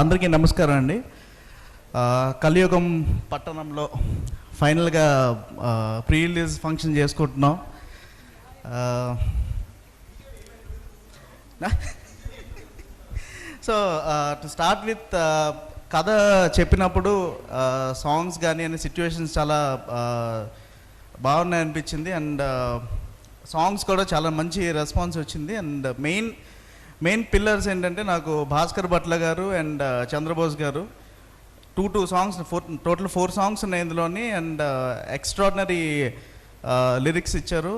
అందరికీ నమస్కారం అండి. కలియుగం పట్టణంలో ఫైనల్గా ప్రీ రిలీజ్ ఫంక్షన్ చేసుకుంటున్నాం. సో టు స్టార్ట్ విత్ కథ చెప్పినప్పుడు సాంగ్స్ కానీ అనే సిచ్యువేషన్స్ చాలా బాగున్నాయి అనిపించింది. అండ్ సాంగ్స్ కూడా చాలా మంచి రెస్పాన్స్ వచ్చింది. అండ్ మెయిన్ పిల్లర్స్ ఏంటంటే నాకు భాస్కర్ భట్ల గారు అండ్ చంద్రబోస్ గారు టూ సాంగ్స్ టోటల్ 4 సాంగ్స్ ఉన్నాయి ఇందులోని. అండ్ ఎక్స్ట్రాడినరీ లిరిక్స్ ఇచ్చారు.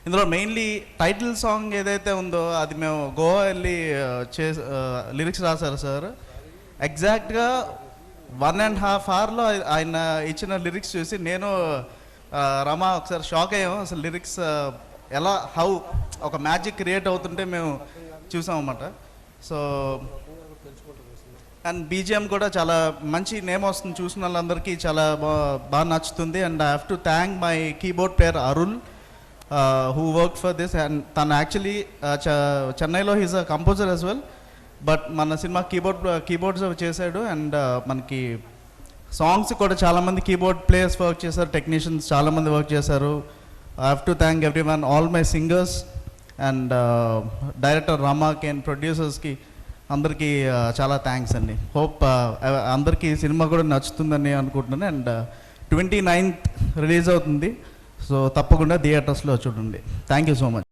ఇందులో మెయిన్లీ టైటిల్ సాంగ్ ఏదైతే ఉందో అది మేము గోవా వెళ్ళి లిరిక్స్ రాశారు సార్. ఎగ్జాక్ట్గా 1.5 అవర్లో ఆయన ఇచ్చిన లిరిక్స్ చూసి నేను రమా ఒకసారి షాక్ అయ్యాము. అసలు లిరిక్స్ ఎలా ఒక మ్యాజిక్ క్రియేట్ అవుతుంటే మేము చూసామన్నమాట. సో అండ్ బీజిఎం కూడా చాలా మంచి నేమ్ వస్తుంది, చూసిన వాళ్ళందరికీ చాలా బాగా నచ్చుతుంది. And I have to thank my keyboard player Arul who worked for this. And తను యాక్చువల్లీ చెన్నైలో he's a composer as well, but మన సినిమా కీబోర్డ్స్ చేశాడు. అండ్ మనకి సాంగ్స్ కూడా చాలామంది కీబోర్డ్ ప్లేయర్స్ వర్క్ చేశారు, టెక్నీషియన్స్ చాలామంది వర్క్ చేశారు. I have to thank everyone, all my singers and director రామాకి అండ్ ప్రొడ్యూసర్స్కి అందరికీ చాలా థ్యాంక్స్ అండి. హోప్ అందరికీ సినిమా కూడా నచ్చుతుందని అనుకుంటున్నాను. అండ్ 29th రిలీజ్ అవుతుంది, సో తప్పకుండా థియేటర్స్లో చూడండి. Thank you so much.